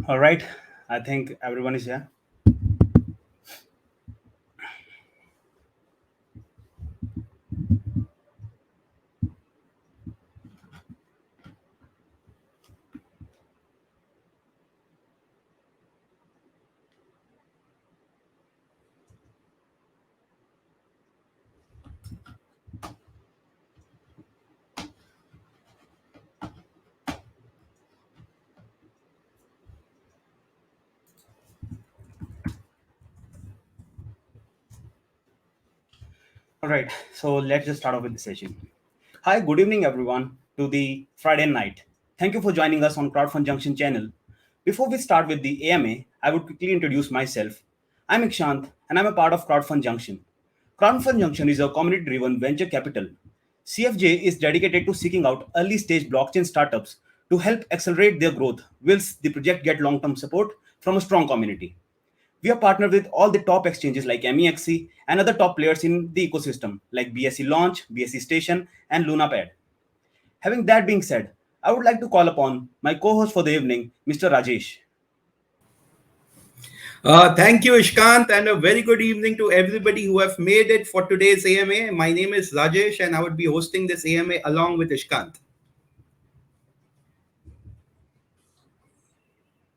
All right. I think everyone is here. All right. So let's just start off with the session. Hi, good evening, everyone, to the Friday night. Thank you for joining us on CrowdFundJunction channel. Before we start with the AMA, I would quickly introduce myself. I'm Ikshant, and I'm a part of CrowdFundJunction. CrowdFundJunction is a community-driven venture capital. CFJ is dedicated to seeking out early-stage blockchain startups to help accelerate their growth, whilst the project get long-term support from a strong community. We are partnered with all the top exchanges like MEXC and other top players in the ecosystem like BSC Launch, BSC Station, and LunaPad. Having that being said, I would like to call upon my co-host for the evening, Mr. Rajesh. Thank you, Ishkant, and a very good evening to everybody who have made it for today's AMA. My name is Rajesh, and I would be hosting this AMA along with Ishkant.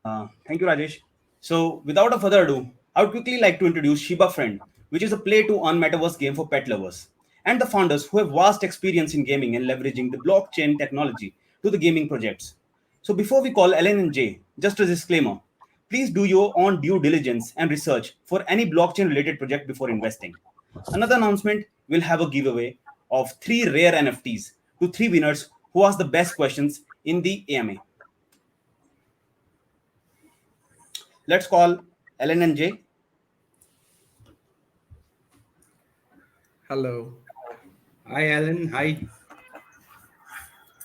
Thank you, Rajesh. So, without a further ado, I would quickly like to introduce Shibafriend, which is a play-to-earn metaverse game for pet lovers, and the founders who have vast experience in gaming and leveraging the blockchain technology to the gaming projects. So, before we call Ellen and Jay, just a disclaimer: please do your own due diligence and research for any blockchain-related project before investing. Another announcement: we'll have a giveaway of 3 rare NFTs to 3 winners who ask the best questions in the AMA. Let's call Ellen and Jay. Hello. Hi, Alan. Hi.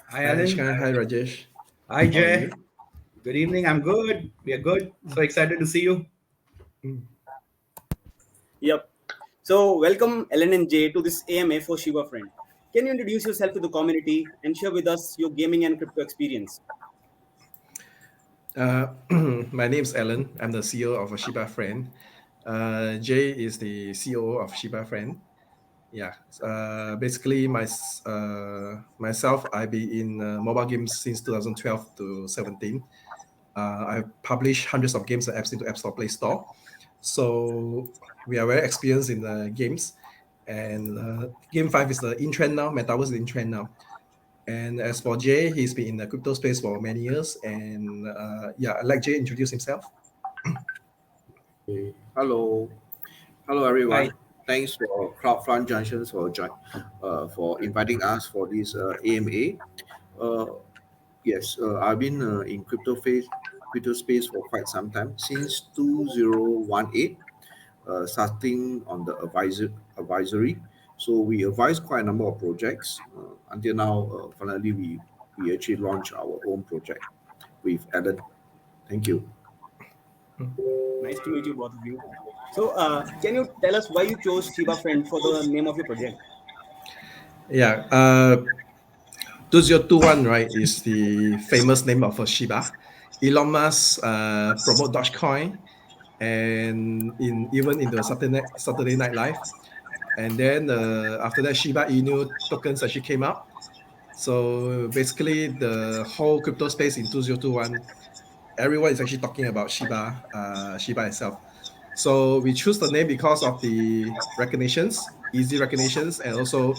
Hi, Hi Alan. Ishkan. Hi Rajesh. Hi, How are Jay. you? Good evening. I'm good. We are good. So excited to see you. Mm. Yep. So, welcome Ellen and Jay to this AMA for Shiba Friend. Can you introduce yourself to the community and share with us your gaming and crypto experience? Uh, my name is Alan. I'm the CEO of Shiba Friend. Jay is the COO of Shiba Friend. Yeah. Basically, myself, I've been in mobile games since 2012 to 17. I've published hundreds of games and apps into App Store, Play Store. So we are very experienced in the games. And Game 5 is the in trend now. Metaverse is in trend now. And as for Jay, he's been in the crypto space for many years. And I'd like Jay introduce himself. Okay. Hello Hi. everyone. Thanks for CrowdFundJunction for inviting us for this AMA. Uh, yes, I've been in crypto space for quite some time since 2018, starting on the advisory. So we advise quite a number of projects until now. Finally, we actually launched our own project with Alan. Thank you. Nice to meet you, both of you. So, can you tell us why you chose Shiba Friend for the name of your project? Yeah. 2021, right, is the famous name of Shiba. Elon Musk promote Dogecoin and even in the Saturday Night Live. And then after that, Shiba Inu tokens actually came out. So basically, the whole crypto space in 2021, everyone is actually talking about Shiba itself. So we choose the name because of the recognitions, easy recognitions, and also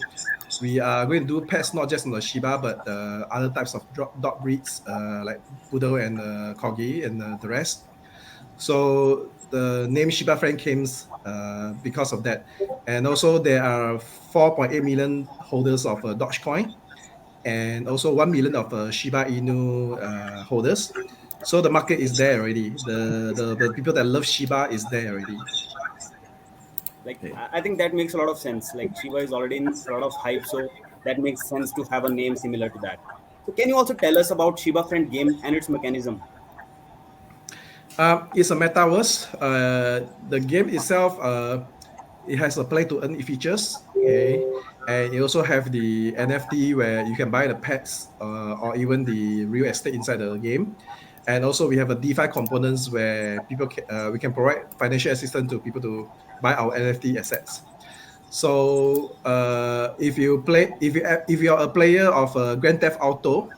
we are going to do pets not just on the Shiba, but other types of dog breeds like Poodle and Corgi and the rest. So the name Shiba Friend came because of that. And also there are 4.8 million holders of Dogecoin and also 1 million of Shiba Inu holders. So the market is there already. The people that love Shiba is there already. Like, Okay. I think that makes a lot of sense. Like, Shiba is already in a lot of hype, so that makes sense to have a name similar to that. So, can you also tell us about Shiba Friend game and its mechanism? It's a metaverse. The game itself, it has a play to earn features. Okay, and you also have the NFT where you can buy the pets or even the real estate inside the game. And also we have a DeFi components where we can provide financial assistance to people to buy our NFT assets. So if you're a player of Grand Theft Auto,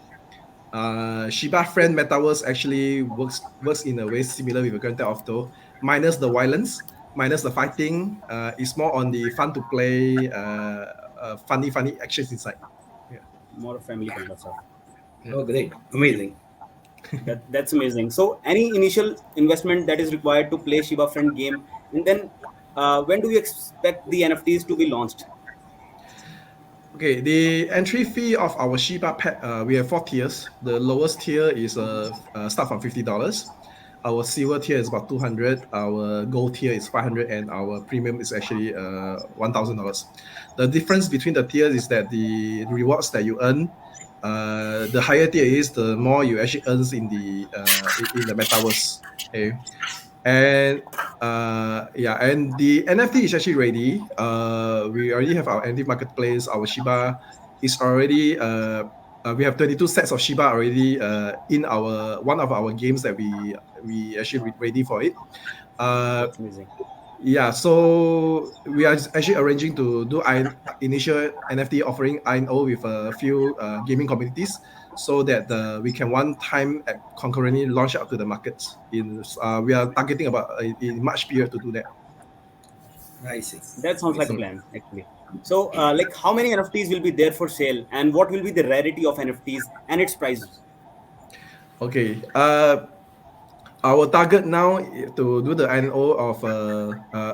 Shibafriend Metaverse actually works in a way similar with a Grand Theft Auto, minus the violence, minus the fighting. It's more on the fun to play, funny actions inside. Yeah. More family kind of stuff. Oh, great. Amazing. That's amazing. So, any initial investment that is required to play Shiba Friend game, and then when do you expect the NFTs to be launched? Okay, the entry fee of our Shiba Pet, we have 4 tiers. The lowest tier is start from $50. Our silver tier is about 200. Our gold tier is 500, and our premium is actually $1,000. The difference between the tiers is that the rewards that you earn, the higher tier is, the more you actually earns in the metaverse. Okay, and and the NFT is actually ready. We already have our NFT marketplace. Our Shiba is already. We have 22 sets of Shiba already in one of our games that we actually ready for it. That's amazing. Yeah, so we are actually arranging to do initial NFT offering INO with a few gaming communities, so that we can one time concurrently launch out to the markets. We are targeting about in March period to do that. I see. That sounds like a plan, actually. So, like, how many NFTs will be there for sale, and what will be the rarity of NFTs and its prices? Okay. Our target now to do the INO of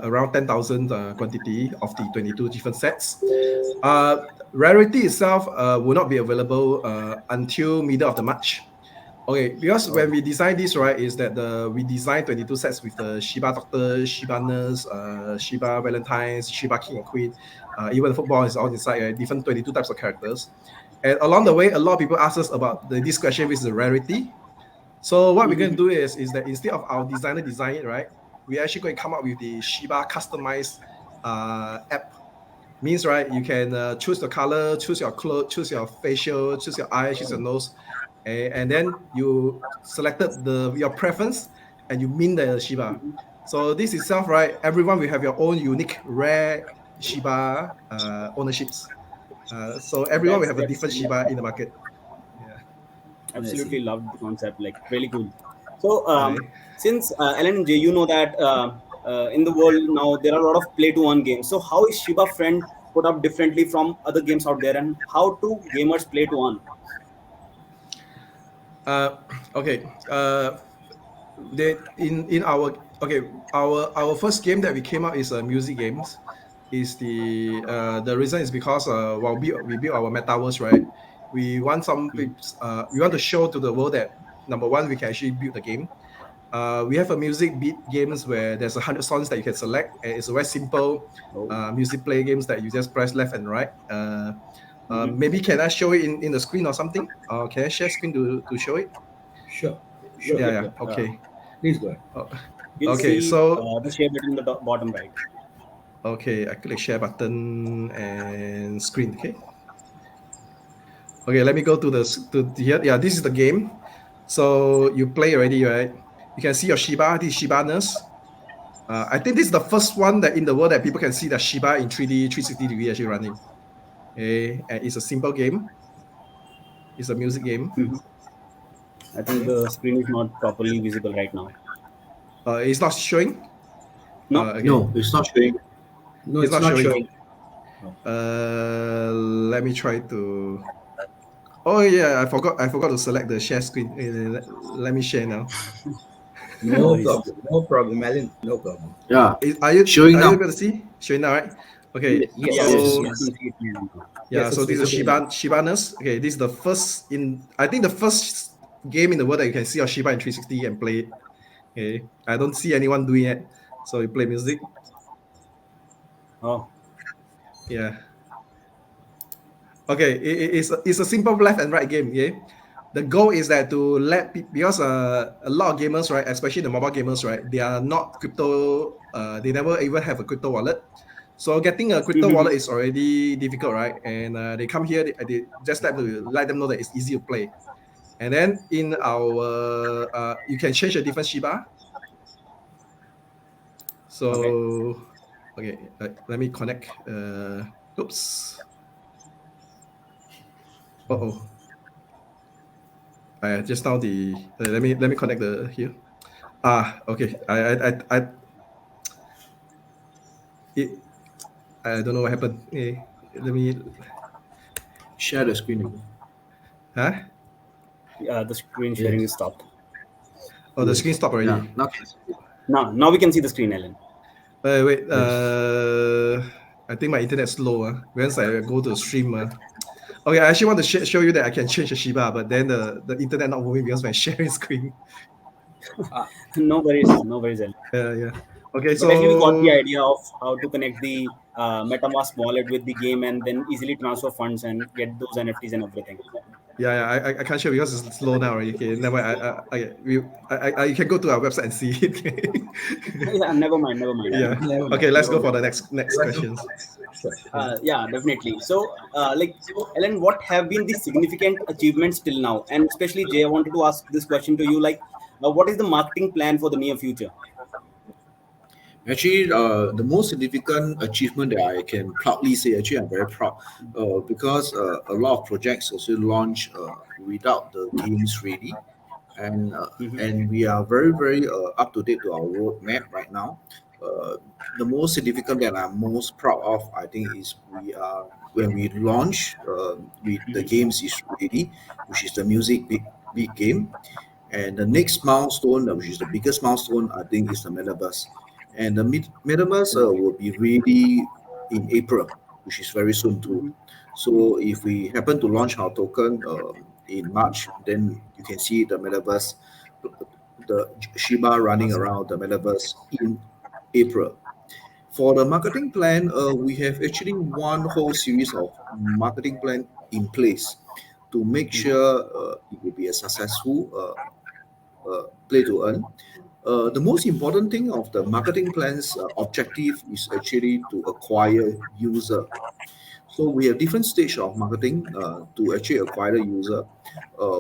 around 10,000 quantity of the 22 different sets. Rarity itself will not be available until middle of the March. Okay, because when we designed this, right, is that we designed 22 sets with the Shiba Doctor, Shiba Nurse, Shiba Valentine's, Shiba King and Queen, even the football is all inside, different 22 types of characters. And along the way, a lot of people ask us about this question, which is the rarity. So what we're going to do is that instead of our designer design it, right, we're actually going to come up with the Shiba customized app. Means, right, you can choose the color, choose your clothes, choose your facial, choose your eyes, choose your nose, and then you selected your preference and you mint the Shiba. So this itself, right, everyone will have your own unique rare Shiba ownerships. So everyone will have a different Shiba in the market. Yeah. Absolutely loved the concept, like really cool. So, Right. since Alan and Jay, you know that in the world now there are a lot of play to earn games. So, how is Shiba Friend put up differently from other games out there, and how do gamers play to earn? Okay. Our first game that we came out is music games. Is the reason is because while we build our metaverse, right, we want we want to show to the world that number one, we can actually build the game. We have a music beat games where there's 100 songs that you can select, and it's a very simple music play games that you just press left and right. Maybe can I show it in the screen or something? Can I share screen to show it? Sure. Yeah. Okay. Please go ahead. You'll Okay, see so the share button in the bottom right. okay, I click share button and screen. Okay, let me go to here. Yeah, this is the game. So you play already, right? You can see your Shiba. This is Shiba Nurse. I think this is the first one that in the world that people can see the Shiba in 3D 360 degree actually running. Okay, and it's a simple game. It's a music game. I think the screen is not properly visible right now. It's not showing. No, Okay. No, it's not showing. No, it's not showing. Let me try to. Oh yeah, I forgot to select the share screen. Let me share now. No problem, Alan. No problem. Yeah. Are you Showing now. able to see? Showing now, right? Okay. Yes. So Yes. yeah, Yes, so it's this is visible. Shiba Nurse. Okay, this is the first the first game in the world that you can see your Shiba in 360 and play it. Okay, I don't see anyone doing it. So you play music. Oh, Yeah. Okay, it's a simple left and right game. Yeah. The goal is that to let because a lot of gamers, right, especially the mobile gamers, right, they are not crypto. They never even have a crypto wallet. So getting a crypto wallet is already difficult, right? And they come here, they just have to let them know that it's easy to play. And then in our, you can change a different Shiba. So, okay, let me connect. Oops. Uh-oh. Just now let me connect the here. Okay. It, I don't know what happened. Let me. Share the screen again. Huh? The screen sharing is Yes. stopped. Oh, the screen stopped Yeah. already. Now, Now we can see the screen, Alan. Wait. yes. I think my internet slow. Once I go to stream. Okay, I actually want to show you that I can change the Shiba, but then the internet not moving because my sharing screen. No worries, no worries, Alan. Yeah. Okay, But actually, we got the so idea of how to connect the MetaMask wallet with the game and then easily transfer funds and get those NFTs and everything. I can't share because it's slow now already. Okay, never mind. You can go to our website and see it. Yeah, never mind, never mind. Yeah. Never mind. Okay, let's Never go for mind. the next questions. Sure. Yeah, definitely. So, Ellen, what have been the significant achievements till now? And especially, Jay, I wanted to ask this question to you. What is the marketing plan for the near future? Actually, the most significant achievement that I can proudly say, actually, I'm very proud because a lot of projects also launch without the games ready, and uh, Mhm. and we are very up to date to our roadmap right now. Uh, the most significant that I'm most proud of, I think, is we are when we launch with the games is ready, which is the music big game, and the next milestone, which is the biggest milestone, I think, is the metaverse. And the metaverse will be ready in April, which is very soon too. Mhm. So if we happen to launch our token in March, then you can see the metaverse, the Shiba running around the metaverse in April. For the marketing plan, we have actually one whole series of marketing plan in place to make sure it will be a successful play to earn. The most important thing of the marketing plan's objective is actually to acquire user. So we have different stage of marketing to actually acquire the user.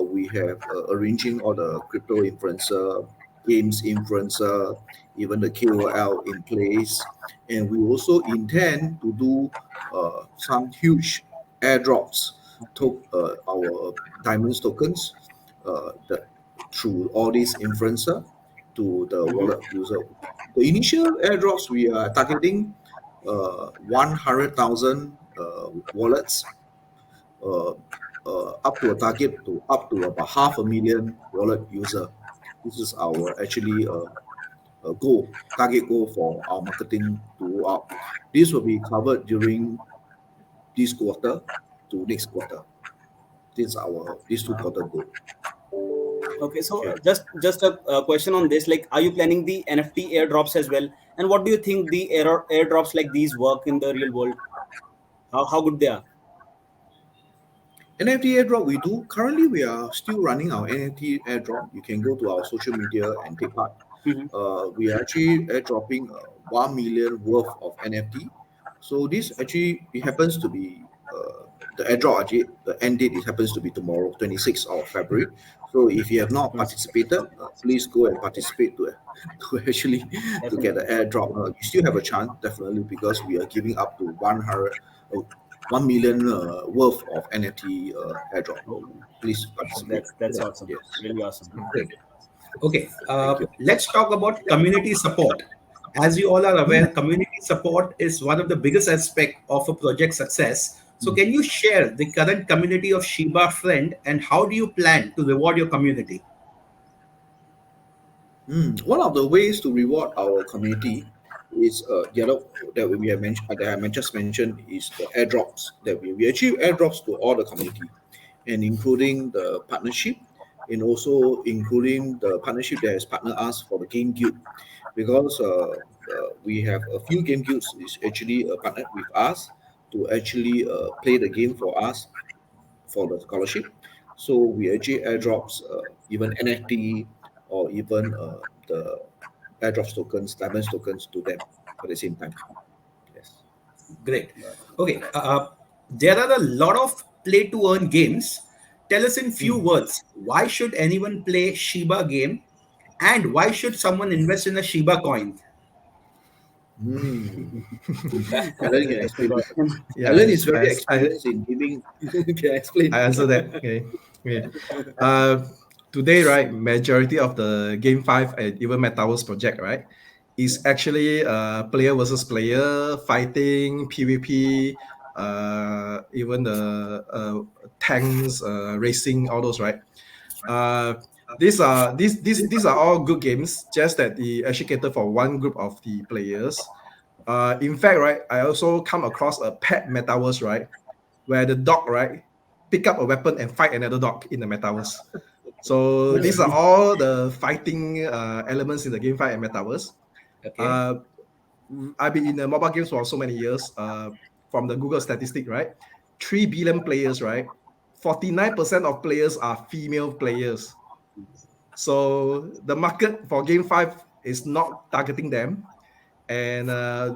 We have arranging all the crypto influencer, games influencer, even the KOL in place, and we also intend to do some huge airdrops to our diamonds tokens the, through all these influencer to the Mhm. wallet user. The initial airdrops we are targeting 100,000 wallets, uh, up to a target to up to about 500,000 wallet user. This is our actually goal, target goal for our marketing to roll out. This will be covered during this quarter to next quarter. This is our this 2 quarter goal. Okay, so Okay. just a question on this. Like, are you planning the NFT airdrops as well? And what do you think the airdrops like these work in the real world? How good they are? NFT airdrop we do currently we are still running our NFT airdrop. You can go to our social media and take part. Mhm. We are actually airdropping 1 million worth of NFT. So this actually it happens to be the airdrop actually the end date it happens to be tomorrow, 26th of February. So if you have not Mhm. participated, please go and participate to to actually to get the Definitely. airdrop. You still have a chance definitely because we are giving up to 1 million worth of NFT airdrop. Oh, Please participate. that's awesome. Yes. Really awesome. Great. Okay, Thank you. let's talk about community support. As you all are aware, community support is one of the biggest aspect of a project success. So, can you share the current community of Shiba Friend and how do you plan to reward your community? One of the ways to reward our community is the other that we have mentioned that just mentioned is the airdrops that we achieve airdrops to all the community, and including the partnership, and also including the partnership that has partnered us for the game guild, because we have a few game guilds is actually partnered with us to actually play the game for us for the scholarship. So we actually airdrops even NFT or even the airdrops tokens, diamonds tokens to them at the same time. Yes. Great. Okay, there are a lot of play to earn games. tell us in few words, why should anyone play Shiba game, and why should someone invest in a Shiba coin? Alan can explain this. Yeah, Alan is very I experienced in giving. Can explain. I answer that. Okay. Okay. Today, right, majority of the Game 5 and even Metaverse project, right, is actually player versus player fighting, PvP, even the tanks, racing, all those, right? These are all good games, just that the actually cater for one group of the players. In fact, right, I also come across a pet metaverse, right, where the dog, right, pick up a weapon and fight another dog in the metaverse. So these are all the fighting elements in the GameFi and metaverse. Okay. I've been in the mobile games for so many years. From the Google statistic, right, 3 billion players, right, 49% of players are female players. So the market for Game 5 is not targeting them. And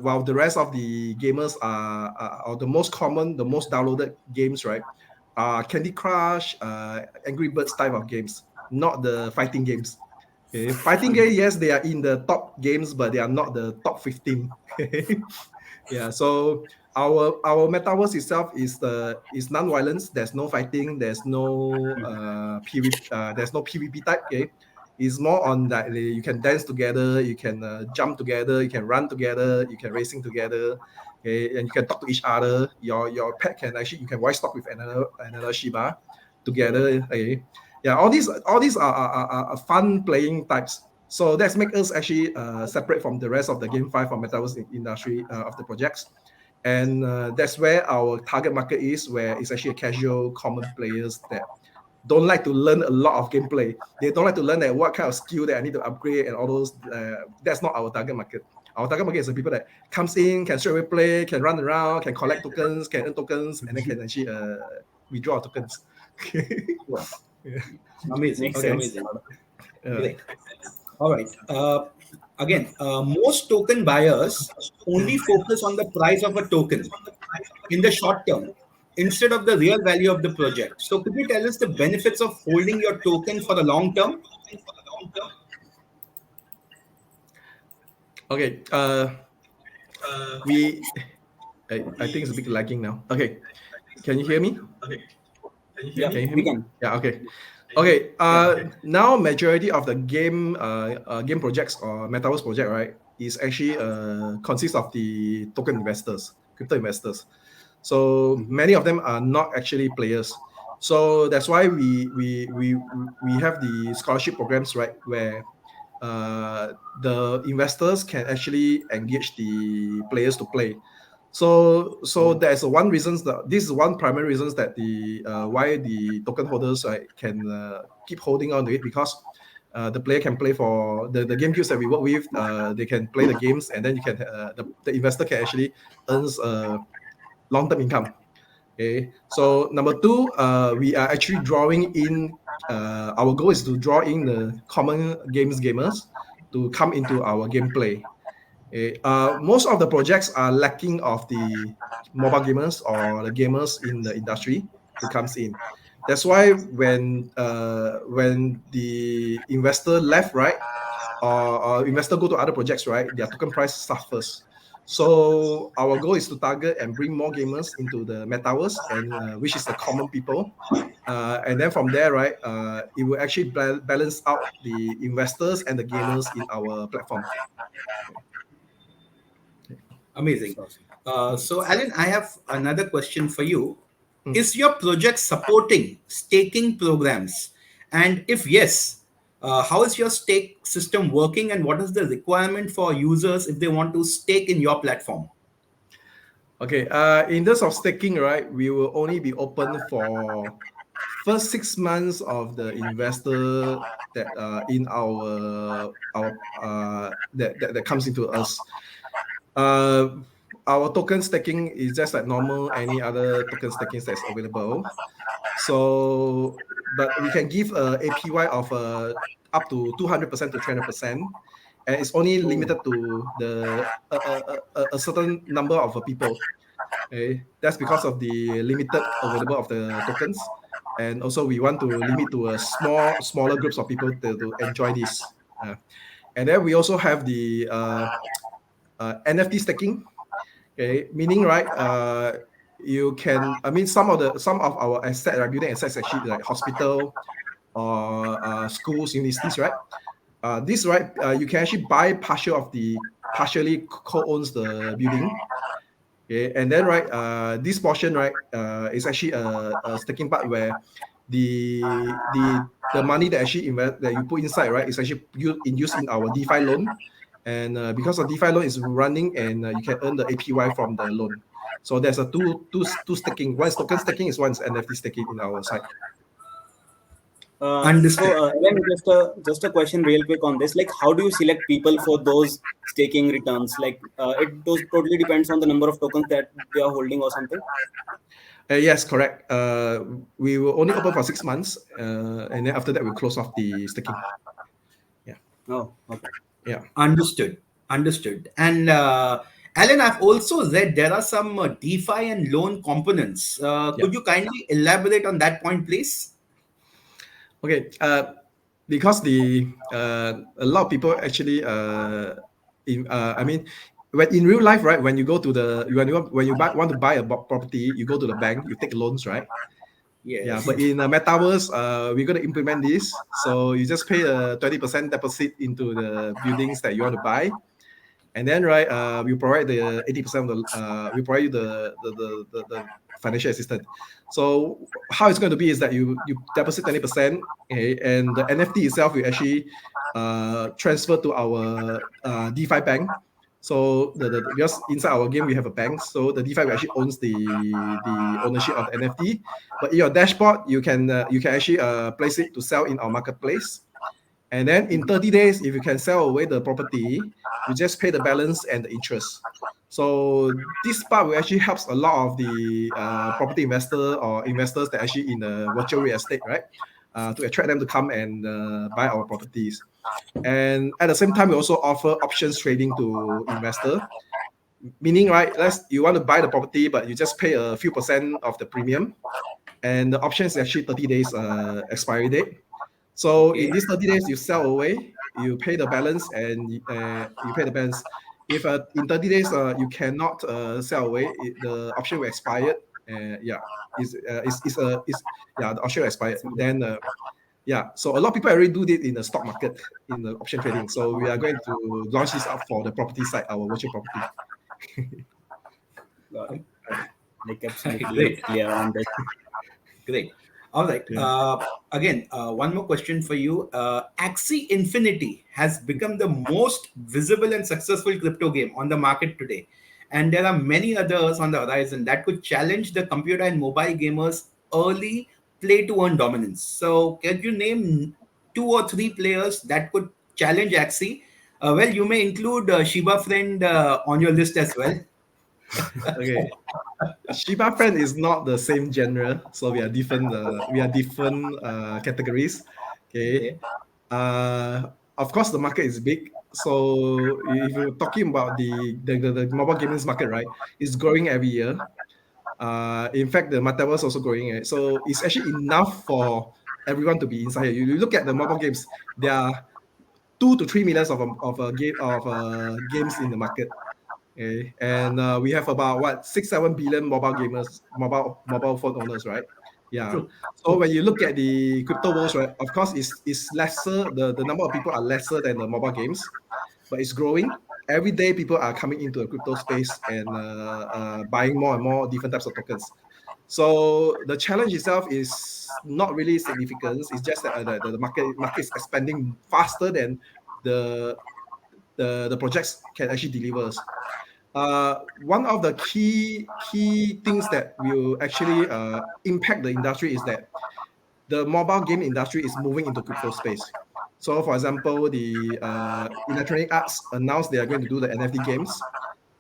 while the rest of the gamers are the most common, the most downloaded games, right, are Candy Crush, Angry Birds type of games, not the fighting games. Okay, fighting game, yes, they are in the top games, but they are not the top 15. Yeah, so our metaverse itself is non-violence. There's no fighting. There's no PvP type. Okay, it's more on that you can dance together, you can jump together, you can run together, you can racing together. Okay, and you can talk to each other. Your pet can actually you can voice talk with another Shiba together. Okay, yeah, all these are fun playing types. So that's make us actually separate from the rest of the GameFi for metaverse industry of the projects. And that's where our target market is, where it's actually a casual, common players that don't like to learn a lot of gameplay. They don't like to learn that what kind of skill that I need to upgrade and all those. That's not our target market. Our target market is the people that comes in, can straight away play, can run around, can collect tokens, can earn tokens, and then can actually withdraw tokens. Yeah. Amazing. Makes Okay. sense. Amazing. Great. All right. Again, most token buyers only focus on the price of a token in the short term instead of the real value of the project. So, could you tell us the benefits of holding your token for the long term? Okay. I think it's a bit lagging now. Okay. Can you hear me? Yeah, Can you hear we me? can. Yeah. Okay. Okay. Now majority of the game game projects or metaverse project, right, is actually consists of the token investors, crypto investors. So many of them are not actually players. So that's why we have the scholarship programs, right, where the investors can actually engage the players to play. So there's one reasons that this is one primary reasons that the why the token holders can keep holding on to it, because the player can play for the game queues that we work with. They can play the games, and then you can the investor can actually earns long-term income. Okay, so number two, we are actually drawing in. Our goal is to draw in the common gamers to come into our gameplay. Okay, most of the projects are lacking of the mobile gamers or the gamers in the industry to comes in. That's why when the investor left, right, or investor go to other projects, right, their token price suffers. So our goal is to target and bring more gamers into the metaverse, and which is the common people, and then from there, right, it will actually balance out the investors and the gamers in our platform. Amazing. So, Alan, I have another question for you. Mm. Is your project supporting staking programs? And if yes, how is your stake system working, and what is the requirement for users if they want to stake in your platform? Okay, in terms of staking, right, we will only be open for first 6 months of the investor that in our that comes into us. Our token staking is just like normal any other token staking that's available. So, but we can give a APY of up to 200% to 300%, and it's only limited to the a certain number of people. Okay, that's because of the limited available of the tokens. and also we want to limit to a smaller groups of people to enjoy this. And then we also have the NFT staking. Okay, meaning right, you can, I mean, some of our asset, right, building assets actually like hospital or schools, universities, right? This right, you can actually buy partially co-owns the building. Okay, and then right, this portion right is actually a staking part where the money that actually invest that you put inside right is actually used in our DeFi loan, and because the DeFi loan is running and you can earn the APY from the loan. So there's a two staking. One is token staking, is one is NFT staking in our side. Understood. Then just a question real quick on this. Like, how do you select people for those staking returns? Like, it those totally depends on the number of tokens that they are holding or something. Yes, correct. We will only open for 6 months, and then after that we close off the staking. Yeah. Oh, okay. Yeah. Understood. And Alan, I've also read there are some DeFi and loan components. Could you kindly elaborate on that point, please? Okay. Because a lot of people actually I mean, when in real life, right, when you go to when you want to buy a property, you go to the bank, you take loans, right? Yes. Yeah, but in Metaverse, we're going to implement this. So you just pay a 20% deposit into the buildings that you want to buy, and then right, we provide the 80% of the we provide you the financial assistance. So how it's going to be is that you deposit 20%, okay, and the NFT itself will actually transfer to our DeFi bank. So because inside our game we have a bank, so the DeFi actually owns the ownership of the NFT. But in your dashboard, you can actually place it to sell in our marketplace. And then in 30 days, if you can sell away the property, you just pay the balance and the interest. So this part will actually helps a lot of the property investor or investors that actually in the virtual real estate, right? To attract them to come and buy our properties. And at the same time, we also offer options trading to investor. Meaning, right, you want to buy the property, but you just pay a few % of the premium. And the option is actually 30 days expiry date. So in these 30 days, you sell away, you pay the balance, and you pay the balance. If in 30 days you cannot sell away, the option will expire. The option will expire. Then so a lot of people already do this in the stock market, in the option trading. So we are going to launch this up for the property side, our virtual property. Got it. Like, absolutely Great. clear on this. Great. All right. Again, one more question for you. Axie Infinity has become the most visible and successful crypto game on the market today. And there are many others on the horizon that could challenge the computer and mobile gamers' early play to earn dominance. So, can you name 2 or 3 players that could challenge Axie? Well, you may include Shibafriend on your list as well. Okay. Shibafriend is not the same genre, so we are different. Categories. Okay. Of course, the market is big. So if you're talking about the mobile gaming market, right, it's growing every year. In fact, the Metaverse also growing. Right? So it's actually enough for everyone to be inside here. You look at the mobile games, there are 2 to 3 millions of games in the market. Okay. And we have about 6-7 billion mobile phone owners, right? Yeah. True. So when you look at the crypto world, right, of course it's lesser. The number of people are lesser than the mobile games, but it's growing. Every day people are coming into the crypto space and buying more and more different types of tokens. So the challenge itself is not really significant. It's just that the market is expanding faster than the projects can actually deliver. One of the key things that will actually impact the industry is that the mobile game industry is moving into crypto space. So, for example, the Electronic Arts announced they are going to do the NFT games.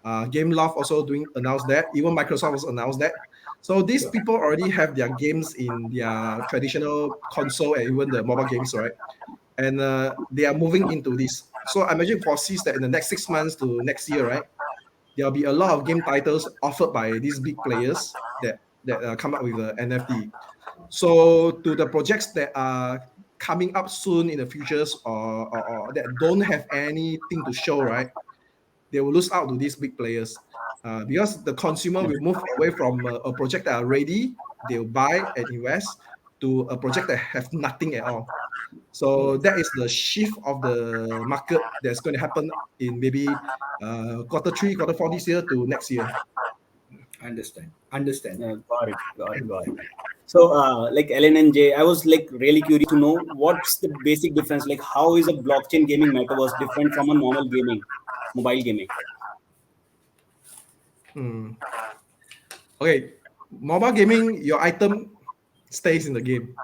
GameLoft also announced that. Even Microsoft also announced that. So these people already have their games in their traditional console and even the mobile games, right? And they are moving into this. So I imagine foresees that in the next 6 months to next year, right, there'll be a lot of game titles offered by these big players that come up with the NFT. So to the projects that are coming up soon in the futures or that don't have anything to show, right? They will lose out to these big players because the consumer will move away from a project that are ready, they'll buy and invest to a project that have nothing at all. So that is the shift of the market that's going to happen in maybe quarter 3, quarter 4 this year to next year. Understand. Got it. So, like Ellen and Jay, I was like really curious to know what's the basic difference. Like, how is a blockchain gaming metaverse different from a normal gaming, mobile gaming? Okay, mobile gaming, your item stays in the game.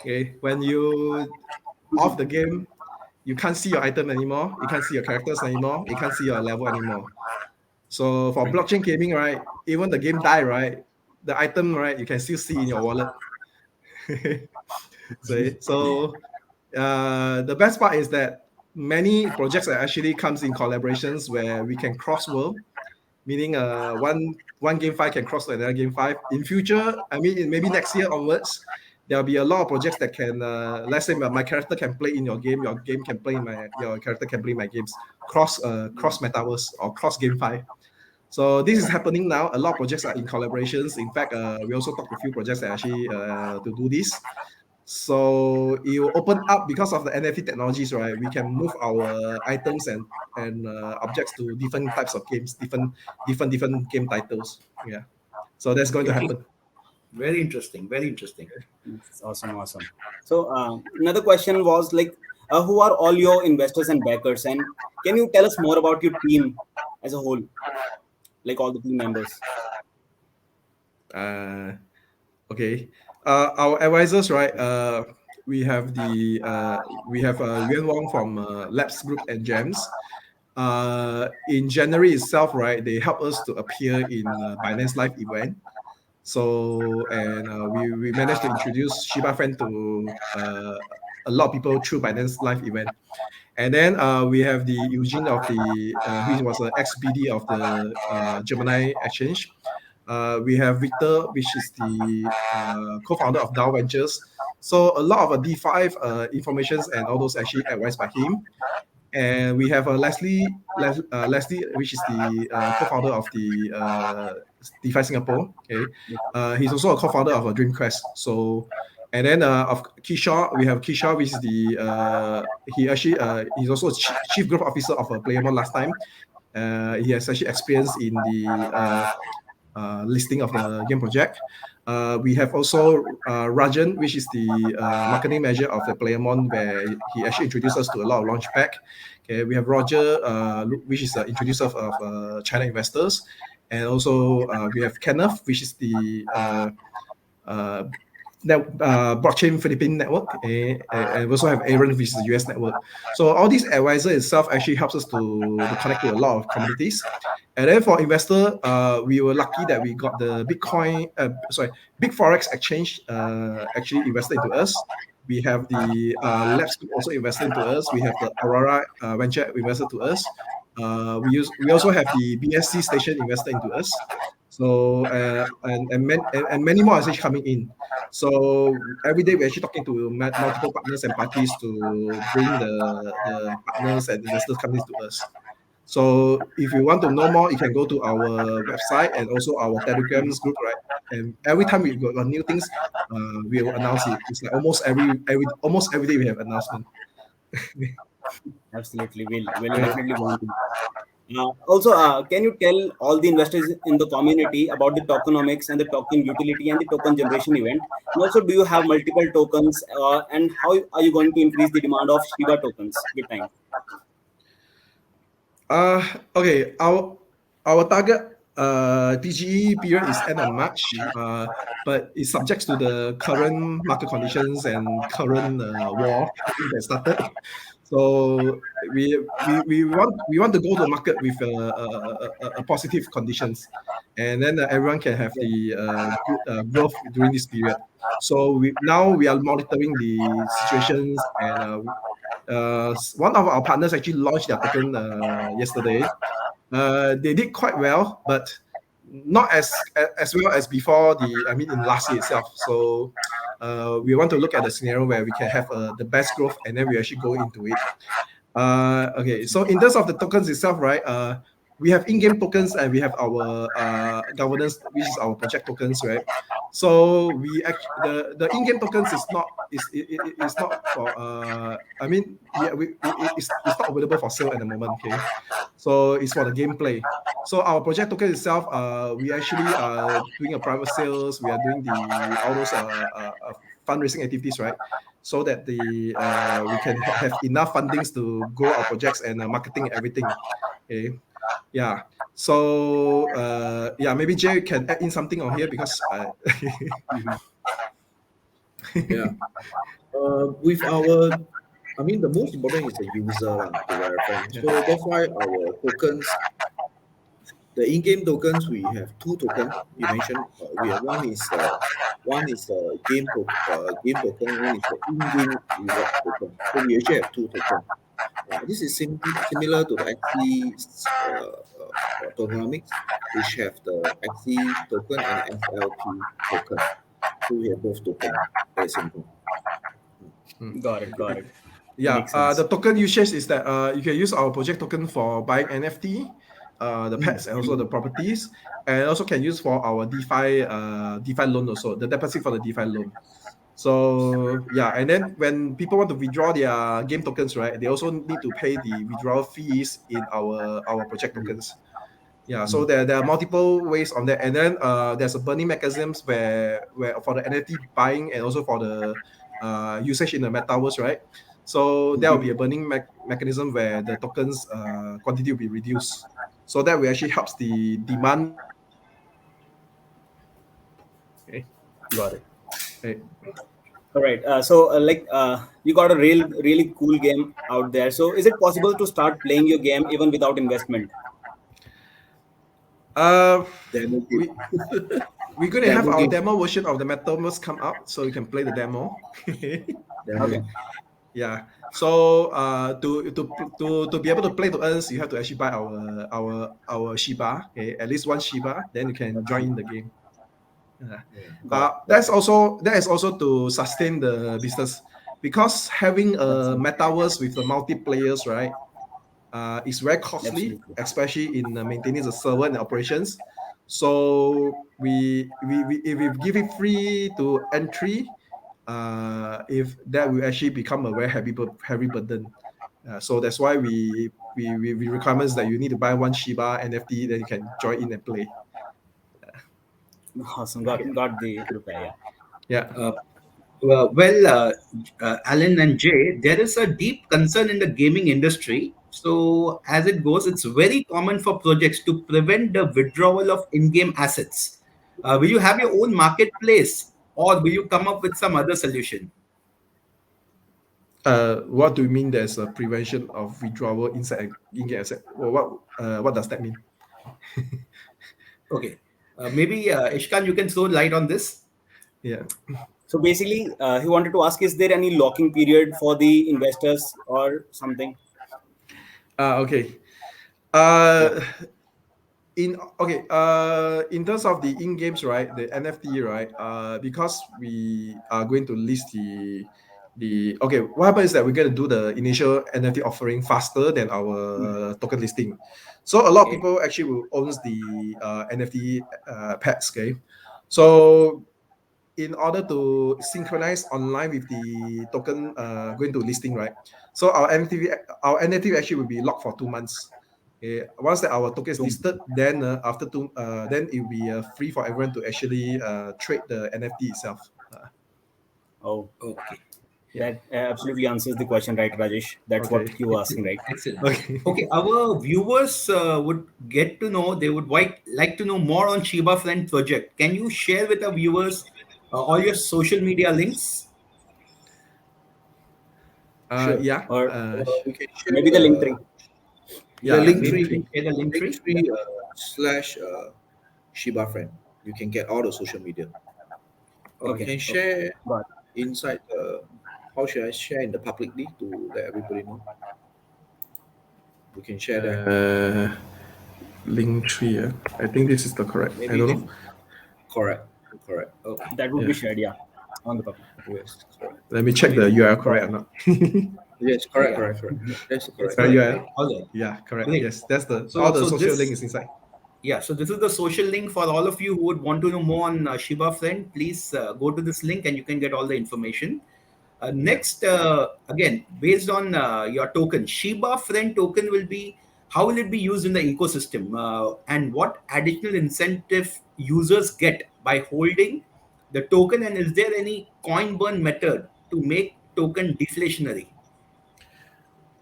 Okay, when you off the game, you can't see your item anymore. You can't see your characters anymore. You can't see your level anymore. So for blockchain gaming, right, even the game die, right, the item, right, you can still see in your wallet. So the best part is that many projects are actually comes in collaborations where we can cross world, meaning one GameFi can cross to another GameFi. In future, I mean, maybe next year onwards, there'll be a lot of projects that can, let's say my character can play in your game can play in your character can play in my games, cross metaverse or cross GameFi. So this is happening now. A lot of projects are in collaborations. In fact, we also talked to a few projects that actually to do this. So it will open up because of the NFT technologies, right? We can move our items and objects to different types of games, different game titles. Yeah. So that's going to happen. Very interesting. It's awesome. So, another question was like, who are all your investors and backers, and can you tell us more about your team as a whole, like all the team members? Okay. Our advisors, right? We have Yuan Wong from Labs Group and Gems. In January itself, right? They help us to appear in Binance Live event. So we managed to introduce Shibafriend to a lot of people through Binance Live event. And then we have the Eugene of the who was an ex-BD of the Gemini Exchange. We have Victor, which is the co-founder of DAO Ventures. So a lot of DeFi informations and all those actually advised by him. And we have Leslie, which is the co-founder of the DeFi Singapore. Okay, he's also a co-founder of DreamQuest. So, and then of Kishore, we have Kishore, which is the he's also a chief growth officer of Playamon last time. He has actually experience in the listing of the game project. We have also Rajan, which is the marketing manager of the Playamon, where he actually introduced us to a lot of launch pack. Okay, we have Roger, which is the introducer of China investors, and also we have Kenneth, which is the blockchain Philippine network, and we also have Aaron, which is the US network. So all these advisor itself actually helps us to connect to a lot of communities. And then for investor, we were lucky that we got the Big Forex Exchange actually invested into us. We have the Labs also invested into us. We have the Aurora Venture invested to us. We also have the BSC Station invested into us. So and many more are actually coming in. So every day we're actually talking to multiple partners and parties to bring the partners and investors coming to us. So if you want to know more, you can go to our website and also our Telegrams group, right? And every time we got new things, we will announce it. It's like almost every day we have announcement. Absolutely, we'll definitely want to. Also, can you tell all the investors in the community about the tokenomics and the token utility and the token generation event? And also, do you have multiple tokens, and how are you going to increase the demand of Shiba tokens with time? Okay, our target TGE period is end of March, but it's subject to the current market conditions and current war that started. So we want to go to market with a positive conditions, and then everyone can have the good growth during this period. So now we are monitoring the situations, and one of our partners actually launched their token yesterday. They did quite well, but not as well as before in last year itself. So we want to look at the scenario where we can have the best growth, and then we actually go into it. Okay, so in terms of the tokens itself, right? We have in-game tokens and we have our governance, which is our project tokens, right? So the in-game tokens is not for it's not available for sale at the moment. Okay, so it's for the gameplay. So our project token itself, we actually are doing a private sales. We are doing all those fundraising activities, right? So that we can have enough fundings to grow our projects and marketing and everything. Okay, yeah. So maybe Jay can add in something on here because Yeah. With our, I mean, the most important is the user lah, to verify. So that's why our tokens, the in-game tokens, we have two tokens. You mentioned we have one is game token, one is the in-game reward token. So we actually have two tokens. This is similar to the XC tokenomics, which have the XC token and SLP token. So we have both tokens. Very simple. Got it. yeah, Makes sense. the token usage is that you can use our project token for buying NFT, the pets and also the properties, and also can use for our DeFi loan also, the deposit for the DeFi loan. So yeah, and then when people want to withdraw their game tokens, right, they also need to pay the withdrawal fees in our project tokens. Yeah, so there are multiple ways on that, and then there's a burning mechanisms where for the NFT buying and also for the usage in the metaverse, right? So there will be a burning mechanism where the tokens quantity will be reduced, so that will actually helps the demand. Okay, Got it. okay. All right. You got a really cool game out there. So is it possible to start playing your game even without investment? We're going to have our demo version of the Metaverse come out, so you can play the demo. Okay. Yeah. So to be able to play to us, you have to actually buy our Shiba, okay, at least one Shiba, then you can join in the game. That is also to sustain the business, because having a metaverse with the multiplayers, right, is very costly. Absolutely. Especially in maintaining the server and operations. So if we give it free to entry, if that will actually become a very heavy burden. So that's why we requirements that you need to buy one Shiba NFT, then you can join in and play. Awesome. Got the reply. Yeah. Alan and Jay, there is a deep concern in the gaming industry. So, as it goes, it's very common for projects to prevent the withdrawal of in game assets. Will you have your own marketplace, or will you come up with some other solution? What do you mean there's a prevention of withdrawal inside in-game asset? Well, what does that mean? Okay. Maybe Ishkan, you can throw light on this. Yeah. So basically, he wanted to ask: is there any locking period for the investors or something? Okay. In terms of the in-games, right, the NFT, right, because we are going to list what happens is that we're going to do the initial NFT offering faster than our token listing. So a lot of people actually owns the NFT pets, okay? So in order to synchronize online with the token going to listing, right? So our NFT actually will be locked for 2 months. Okay. Once that our token is listed, then after then it will be free for everyone to actually trade the NFT itself. Okay. That absolutely answers the question, right, Rajesh? That's what you were asking, right? Excellent. Okay. Our viewers would get to know, they would like to know more on Shibafriend project. Can you share with our viewers all your social media links? Sure. Yeah. Or We can share maybe the link tree. the link maybe tree. share the link tree. / ShibaFriend. You can get all the social media. Okay. I can share Got inside how should I share in the publicly to let everybody know? We can share that. Link tree. I think this is the correct. I Maybe don't if know. Correct. Correct. Okay. that would Yeah. be shared, yeah, on the public. Yes. Correct. Let me check the URL correct or not. Yes. Correct. Yeah. Correct. Correct. That's the It's correct. Correct correct, URL. right? All right. Yeah, correct. Great. Yes, that's the So, all the so social this link is inside. Yeah, so this is the social link for all of you who would want to know more on Shiba Friend. Please go to this link and you can get all the information. Next, again, based on your token, Shiba Friend token will be how will it be used in the ecosystem, and what additional incentive users get by holding the token, and is there any coin burn method to make token deflationary?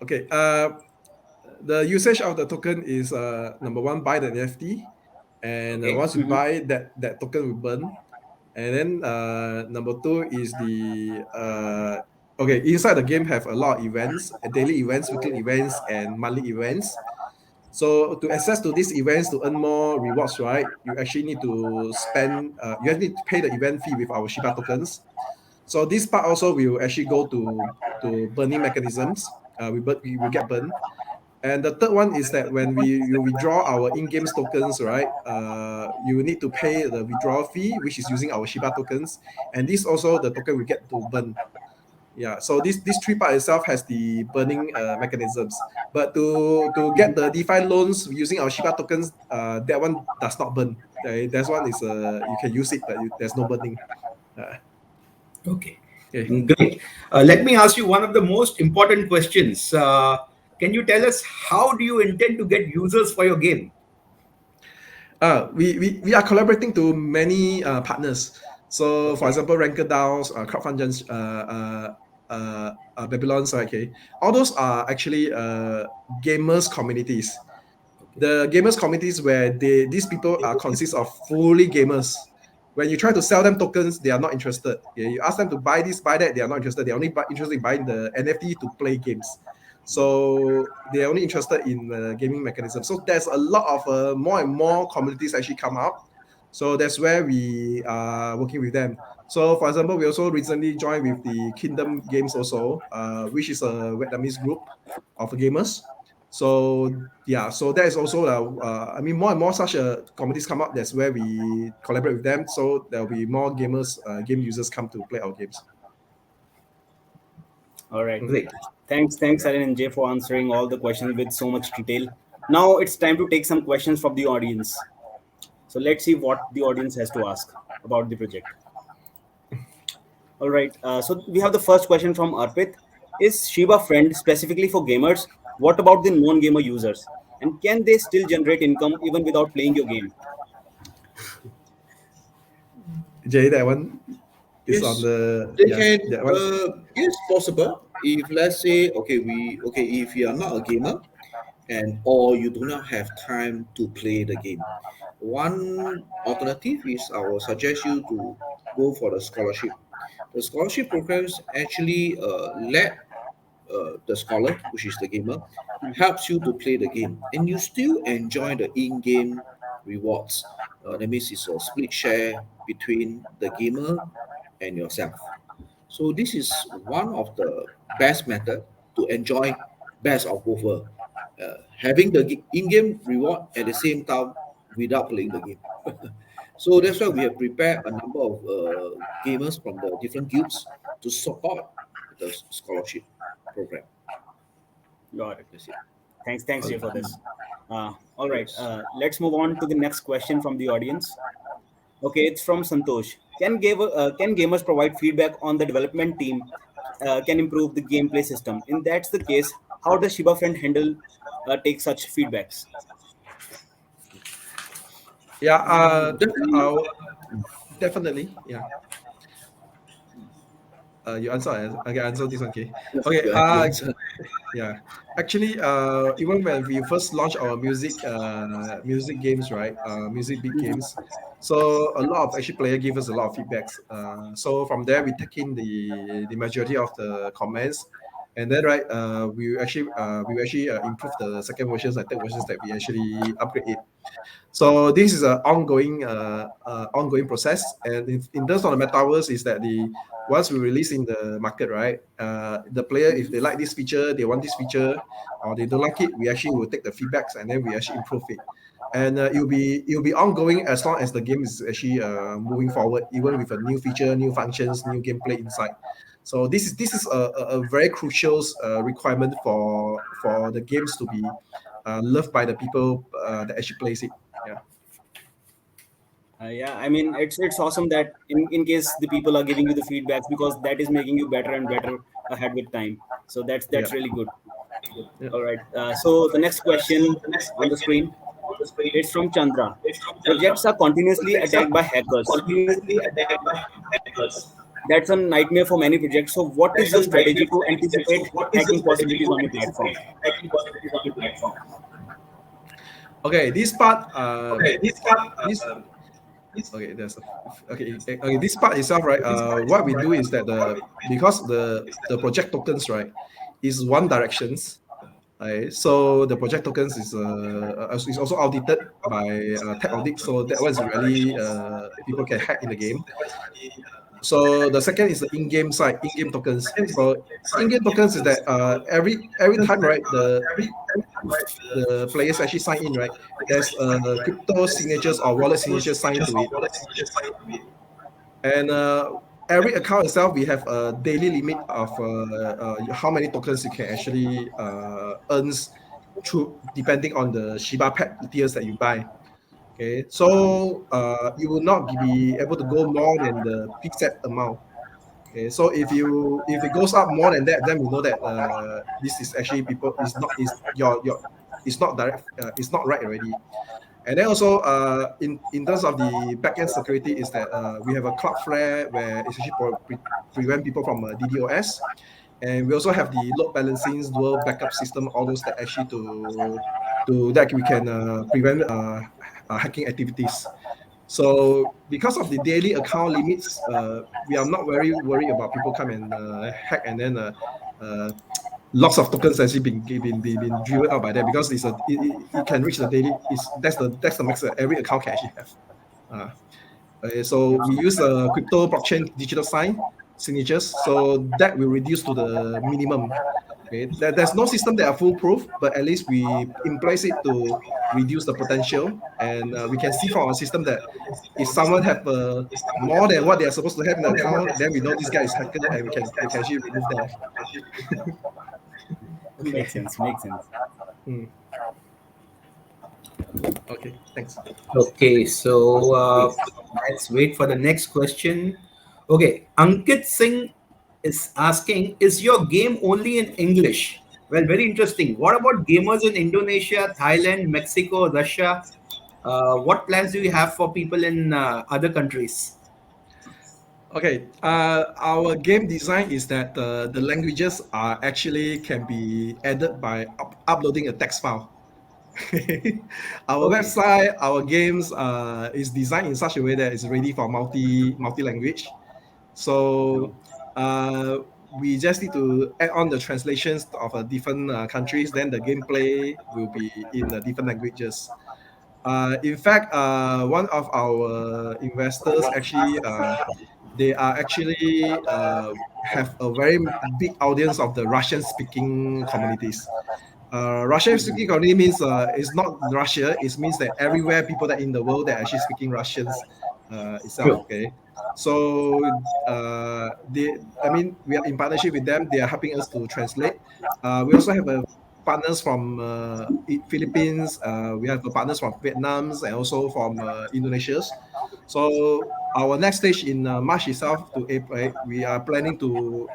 Okay. The usage of the token is number one, buy the NFT, and Okay. once you Mhm. buy that token will burn, and then number two is the okay, inside the game have a lot of events, daily events, weekly events, and monthly events. So to access to these events to earn more rewards, right? You actually need to spend. You need to pay the event fee with our Shiba tokens. So this part also will actually go to burning mechanisms. We get burned. And the third one is that when you withdraw our in-game tokens, right? You need to pay the withdrawal fee, which is using our Shiba tokens, and this also the token we get to burn. Yeah. So this three part itself has the burning mechanisms, but to get the DeFi loans using our Shiba tokens, that one does not burn. That one is you can use it, but there's no burning. Okay, Okay. great. Let me ask you one of the most important questions. Can you tell us how do you intend to get users for your game? We are collaborating to many partners. So, for Okay, example, Ranker DAOs, CrowdFundJunction, Babylon's, okay. All those are actually gamers communities. okay, The gamers communities where these people are consist of fully gamers. When you try to sell them tokens, they are not interested. Yeah, you ask them to buy this, buy that, they are not interested. They're only interested in buying the NFT to play games. So they're only interested in gaming mechanism. So there's a lot of more and more communities actually come up. So that's where we are working with them. So for example, we also recently joined with the Kingdom Games also, which is a Vietnamese group of gamers. So yeah, so that is also I mean more and more such communities come up. That's where we collaborate with them. So there will be more gamers, game users come to play our games. All right. great. Thanks, Alan and Jay, for answering all the questions with so much detail. Now it's time to take some questions from the audience. So let's see what the audience has to ask about the project. All right. So we have the first question from Arpit. Is Shiba Friend specifically for gamers? What about the non-gamer users? And can they still generate income even without playing your game? Jay, that one is on Yes, the they yeah can. that one. Yes, possible. If let's say, if you are not a gamer, and or you do not have time to play the game, one alternative is I will suggest you to go for the scholarship. The scholarship programs actually let the scholar, which is the gamer, helps you to play the game, and you still enjoy the in-game rewards. That means it's a split share between the gamer and yourself. So this is one of the best method to enjoy best of both worlds. Having the in-game reward at the same time without playing the game. So that's why we have prepared a number of gamers from the different guilds to support the scholarship program. Got it. That's it. Thanks, Jay, for this. All right. Yes. Let's move on to the next question from the audience. Okay, it's from Santosh. Can gamers provide feedback on the development team? Can improve the gameplay system. In that's the case, how does Shiba Friend handle take such feedbacks? Yeah, Definitely. definitely. Yeah. You answer. I can answer this one. Okay. Okay. You answer. Yeah. Actually, even when we first launched our music games, right? Music big games. So a lot of actually player give us a lot of feedbacks. So from there we take in the majority of the comments, and then right, we actually improve the second versions and third versions that we actually upgrade it. So this is an ongoing process. And in terms of the metaverse, is that the once we release in the market, right? The player, if they like this feature, they want this feature, or they don't like it, we actually will take the feedbacks and then we actually improve it. and it'll be ongoing as long as the game is actually moving forward, even with a new feature, new functions, new gameplay inside. So this is a very crucial requirement for the games to be loved by the people that actually plays it. Yeah. Yeah, I mean it's awesome that in case the people are giving you the feedbacks, because that is making you better and better ahead with time. So Yeah. that's really good. Yeah. All right. So the next question on the screen, it's from Chandra. Projects are continuously attacked by hackers. That's a nightmare for many projects. So what is your strategy to anticipate hacking possibilities on your platform? Okay, this part this okay there's a, okay, this part itself, right? What we do is that because the project tokens, right, is one directions. Right? So the project tokens is also audited by tech audit, so that was really people can hack in the game. So the second is the in-game side, in-game tokens. So in-game tokens is that every time, right, the players actually sign in, right, there's crypto signatures or wallet signatures signed to it, and every account itself we have a daily limit of how many tokens you can actually earns through, depending on the Shiba Pet tiers that you buy. Okay, so you will not be able to go more than the preset amount. Okay, so if it goes up more than that, then we know that this is actually people is your it's not direct, it's not right already. And then also in terms of the backend security is that we have a Cloudflare where it's actually prevent people from DDoS, and we also have the load balancing, dual backup system, all those that actually to that we can prevent hacking activities. So because of the daily account limits, we are not very worried about people come and hack, and then lots of tokens actually been driven out by that, because it can reach the daily. That's the max that every account can actually have. So we use a crypto blockchain digital sign signatures, so that will reduce to the minimum. Okay, there's no system that are foolproof, but at least we in place it to reduce the potential, and we can see from our system that if someone have more than what they are supposed to have in the account, then we know this guy is hacker, and we can actually remove them. Okay. Makes sense. Makes sense. Okay, thanks. Okay, so let's wait for the next question. Okay, Ankit Singh is asking, is your game only in English? Well, very interesting. What about gamers in Indonesia, Thailand, Mexico, Russia? What plans do you have for people in other countries? Okay, our game design is that the languages are actually can be added by uploading a text file. Our Okay. website, our games is designed in such a way that it's ready for multi language. So we just need to add on the translations of different countries. Then the gameplay will be in the different languages. In fact, one of our investors actually they are actually have a very big audience of the Russian speaking communities. Russian speaking community means it's not Russia. It means that everywhere people that in the world that are actually speaking Russians itself. Sure. Okay, so I mean, we are in partnership with them. They are helping us to translate. We also have partners from Philippines. We have partners from Vietnam and also from Indonesia. So our next stage in March itself to April, we are planning to,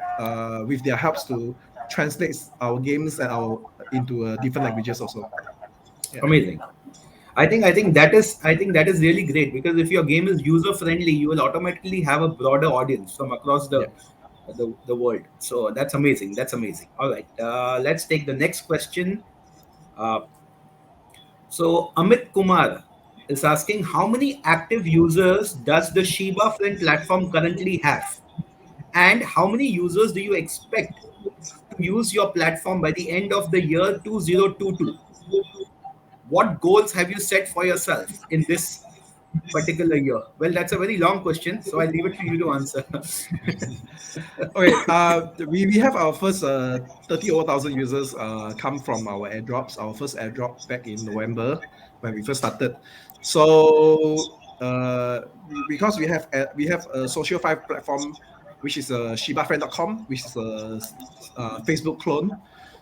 with their helps, to translate our games and into different languages also. Yeah. Amazing. I think that is really great, because if your game is user friendly, you will automatically have a broader audience from across Yeah. the world. So that's amazing. That's amazing. All right, let's take the next question. Uh, so Amit Kumar is asking, how many active users does the Shibafriend platform currently have, and how many users do you expect to use your platform by the end of the year 2022? What goals have you set for yourself in this particular year? Well, that's a very long question, so I'll leave it to you to answer. Okay, we have our first 30,000 users come from our airdrops. Our first airdrop back in November, when we first started. So because we have a social platform, which is SHIBAFriend.com, which is a Facebook clone.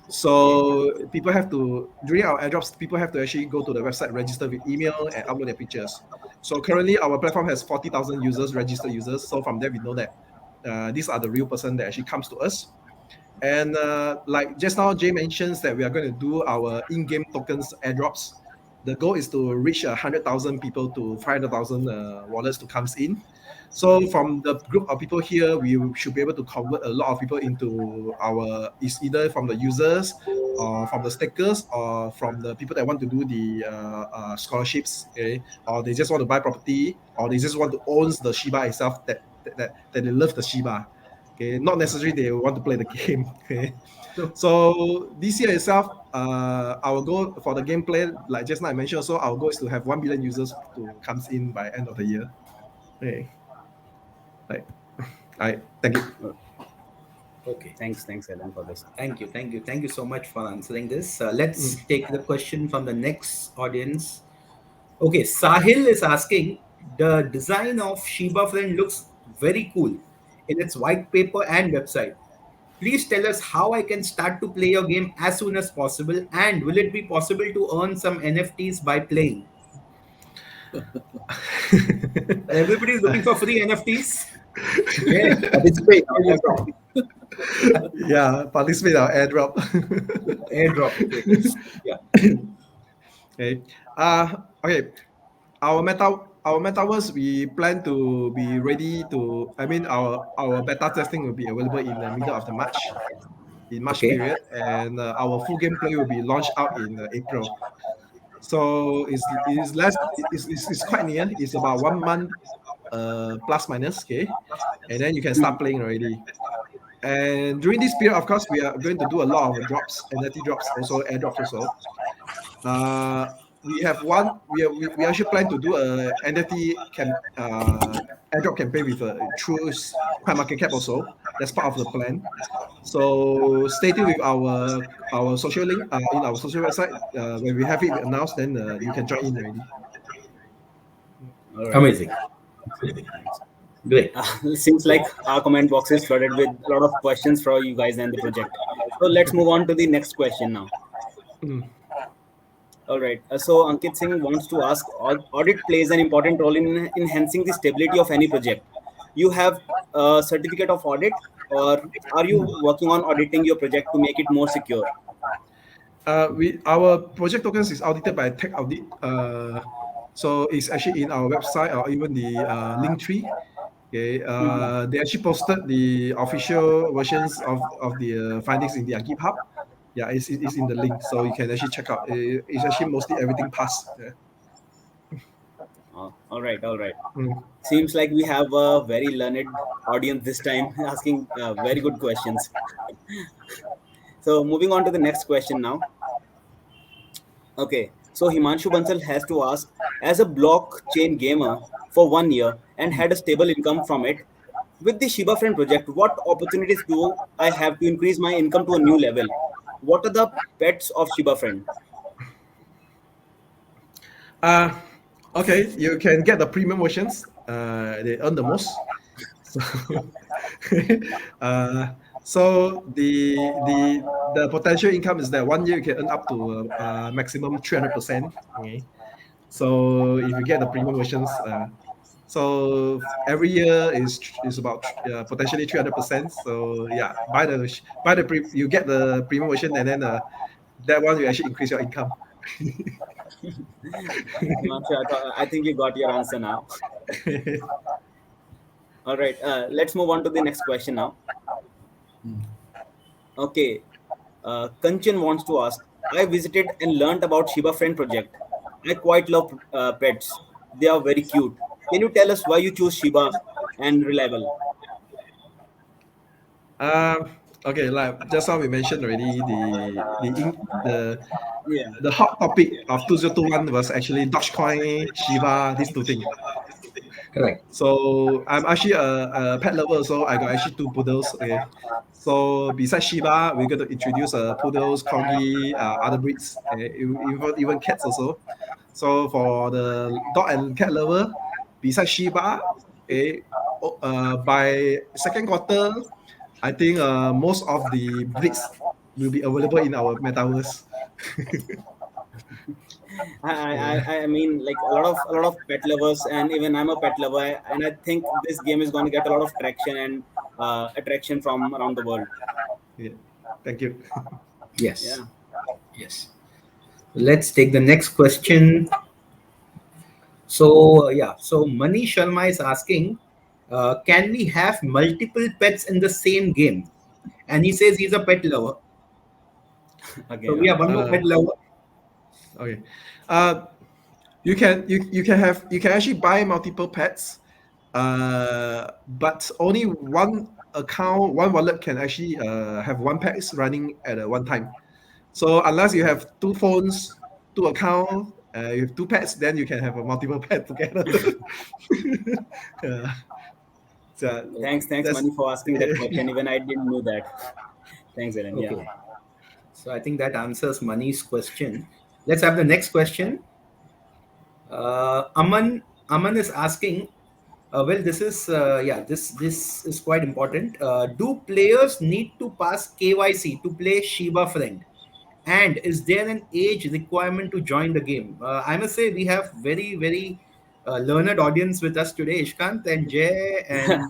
So people have to, during our airdrops, people have to actually go to the website, register with email, and upload their pictures. So currently our platform has 40,000 users, registered users. So from there we know that these are the real person that actually comes to us. And like just now, Jay mentions that we are going to do our in-game tokens airdrops. The goal is to reach 100,000 people to 500,000 wallets to comes in. So from the group of people here, we should be able to convert a lot of people into our, is either from the users or from the stakers or from the people that want to do the scholarships, okay? Or they just want to buy property, or they just want to own the Shiba itself, that they love the Shiba. Okay, not necessarily they want to play the game. Okay, so this year itself, our goal for the gameplay, like just now I mentioned, so our goal is to have 1 billion users to comes in by end of the year. Okay, right. Thank you. Okay. Thanks, Alan, for this. Thank you so much for answering this. Let's take the question from the next audience. Okay, Sahil is asking, the design of ShibaFriend looks very cool in its white paper and website. Please tell us how I can start to play your game as soon as possible, and will it be possible to earn some NFTs by playing? Everybody is looking for free NFTs. Yeah, participate. Yeah, participate in our airdrop. Airdrop. Okay. Yeah. Okay. Okay. Our metaverse, we plan to be ready to. I mean, our beta testing will be available in the middle of the March, in March Okay. period, and our full gameplay will be launched out in April. So it's quite near. It's about 1 month, plus minus. Okay, and then you can start playing already. And during this period, of course, we are going to do a lot of drops, NFT drops, also airdrops also. We have one. We actually plan to do a NFT airdrop campaign with a true high market cap also. That's part of the plan. So stay tuned with our social link in our social website. When we have it announced, then you can join in already. All right. Amazing. Great. Seems like our comment box is flooded with a lot of questions for you guys and the project. So let's move on to the next question now. All right. So Ankit Singh wants to ask, audit plays an important role in enhancing the stability of any project. You have a certificate of audit, or are you working on auditing your project to make it more secure? Our project tokens is audited by Tech Audit. So it's actually in our website or even the link tree. Okay, they actually posted the official versions of the findings in their GitHub. Yeah, it's in the link, so you can actually check out. It's actually mostly everything passed. Yeah. All right. Seems like we have a very learned audience this time, asking very good questions. So moving on to the next question now. Okay, so Himanshu Bansal has to ask, as a blockchain gamer for 1 year and had a stable income from it, with the ShibaFriend project, what opportunities do I have to increase my income to a new level? What are the pets of ShibaFriend? Okay, you can get the premium versions. They earn the most. So, so the potential income is that 1 year you can earn up to maximum 300%. Okay, so if you get the premium versions, so every year is about potentially 300%. So yeah, you get the premium version, and then that one will actually increase your income. I think you got your answer now. All right, let's move on to the next question now. Okay, Kanchan wants to ask, I visited and learned about ShibaFriend project. I quite love pets. They are very cute. Can you tell us why you choose Shiba and Reliable? Okay, like just how we mentioned already, Yeah. the hot topic of 2021 was actually Dogecoin, Shiba, these two things. Correct. So I'm actually a pet lover, so I got actually 2 poodles. Okay, so besides Shiba, we're going to introduce poodles, corgi, other breeds, even cats also. So for the dog and cat lover, besides Shiba, okay, by second quarter, I think most of the breeds will be available in our metaverse. I mean, like a lot of pet lovers, and even I'm a pet lover, and I think this game is going to get a lot of traction and attraction from around the world. Yeah. Thank you. Yes. Yeah. Yes. Let's take the next question. So so Mani Sharma is asking, can we have multiple pets in the same game? And he says he's a pet lover. So we Again, have one more Uh, pet lover. okay. Uh, you can actually buy multiple pets, but only one account, one wallet can actually have one pets running at a one time. So unless you have two phones, two accounts, you have two pets, then you can have a multiple pet together. Yeah. So thanks, that's Mani, for asking that question. Even I didn't know that. Thanks, Ellen. Yeah. Okay. So I think that answers Mani's question. Let's have the next question. Aman is asking. Well, this is this is quite important. Do players need to pass KYC to play Shiba Friend? And is there an age requirement to join the game? I must say we have very learned audience with us today, Ishkant and Jay and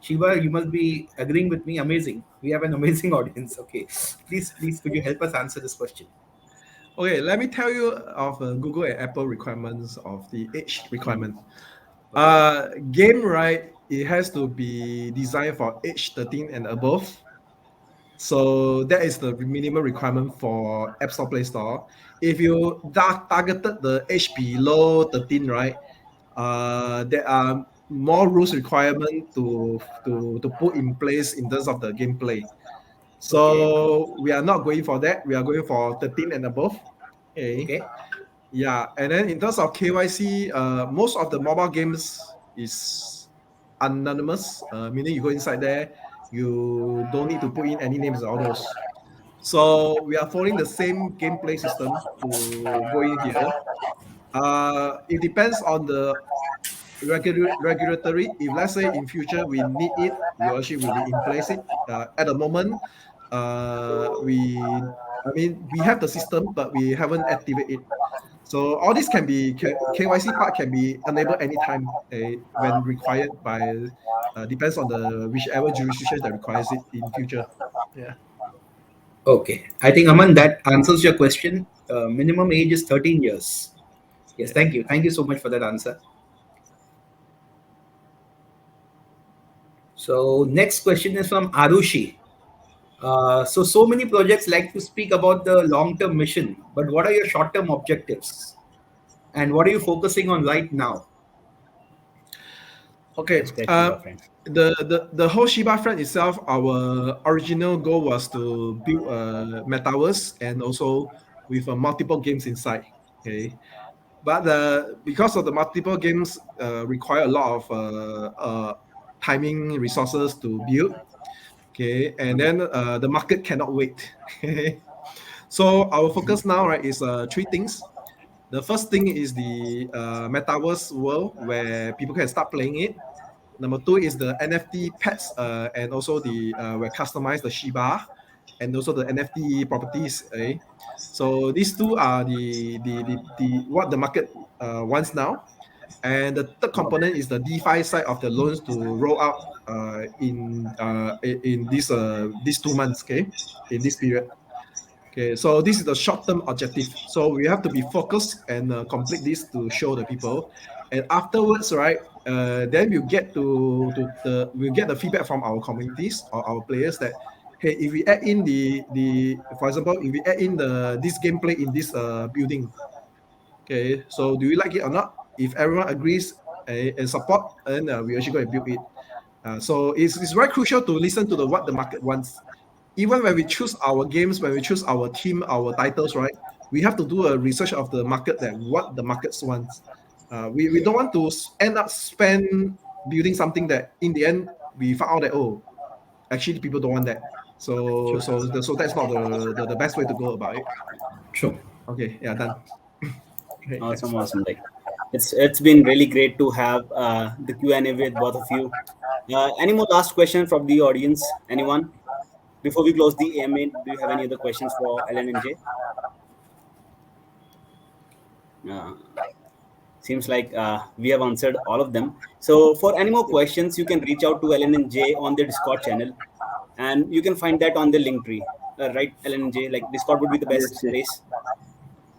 Shiva. You must be agreeing with me. Amazing. We have an amazing audience. Okay, please, could you help us answer this question? okay. Let me tell you of Google and Apple requirements of the age requirement. Okay, Game right, it has to be designed for age 13 and above. So that is the minimum requirement for App Store Play Store. If you targeted the age below 13, right, there are more rules requirement to put in place in terms of the gameplay. okay, So we are not going for that. We are going for 13 and above. Okay. okay, Yeah, and then in terms of KYC, most of the mobile games is anonymous, meaning you go inside there, you don't need to put in any names or all those. So we are following the same gameplay system to go in here. It depends on the regulatory. If let's say in future we need it, we actually will be in place it. At the moment, we have the system, but we haven't activated it. So all this can be KYC part can be enabled anytime when required by depends on the whichever jurisdiction that requires it in future. Yeah. okay. I think Aman, that answers your question. Minimum age is 13 years. Yes, Yeah. thank you. Thank you so much for that answer. So next question is from Arushi. So many projects like to speak about the long-term mission, but what are your short-term objectives? And what are you focusing on right now? Okay. That's Shiba friend. The whole Shiba friend itself, our original goal was to build a metaverse and also with multiple games inside. Okay. But because of the multiple games require a lot of timing resources to build. Okay, and then the market cannot wait. So our focus now, right, is three things. The first thing is the metaverse world where people can start playing it. Number two is the NFT pets and also the where customize the Shiba and also the NFT properties. So these two are the what the market wants now. And the third component is the DeFi side of the loans to roll out in these 2 months, okay, in this period. Okay, so this is the short-term objective. So we have to be focused and complete this to show the people, and afterwards, right, then we'll get the feedback from our communities or our players that hey, if we add in the for example, if we add in this gameplay in this building, okay, so do you like it or not? If everyone agrees and support, then we actually go and build it. So it's very crucial to listen to what the market wants. Even when we choose our games, when we choose our team, our titles, right, we have to do a research of the market that what the markets wants. We don't want to end up spend building something that in the end we found out that oh, actually people don't want that. So that's not the best way to go about it. Sure. Okay, yeah, done. Awesome, awesome. Like, it's been really great to have the Q&A with both of you. Any more last question from the audience? Anyone? Before we close the AMA, do you have any other questions for Ellen and Jay? Uh, Seems like we have answered all of them. So for any more questions, you can reach out to Ellen and Jay on their Discord channel, and you can find that on the link tree. Right, Ellen and Jay? Like Discord would be the best Yes, yes. place.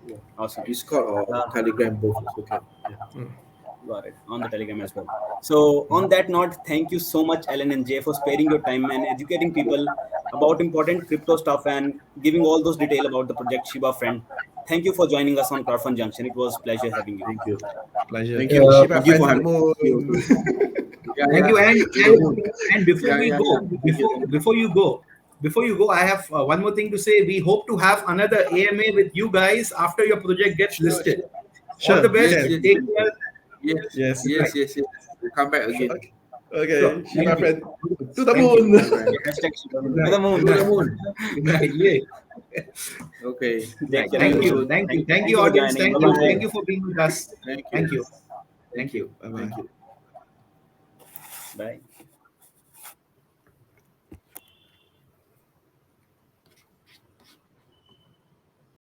Yeah. Awesome. Discord or Telegram, both is okay. Yeah. Got it. On the Telegram as well. So on that note, thank you so much, Ellen and Jay, for sparing your time and educating people about important crypto stuff and giving all those detail about the project Shiba Friend. Thank you for joining us on CrowdFundJunction. It was a pleasure having you. Thank you. Pleasure. Thank you. Shiba Thank you for friend having to the me. moon. Thank you. And before Yeah, we yeah, go, yeah. before you go, I have one more thing to say. We hope to have another AMA with you guys after your project gets listed. Sure. All the best. Yes. Take care. Yes. We'll come back again. Okay. Sure. Shiba Thank friend you. to the Thank you. moon. Hashtag Shiba Good to night. the moon. To the moon. Good night. Yeah. Okay. Take care. Thank you. you. Thank you. Thank Thank you you, for audience. joining. Thank you. Bye-bye. Thank you for being with us. Thank you. Thank you. Thank you. Bye-bye. Thank you. Bye.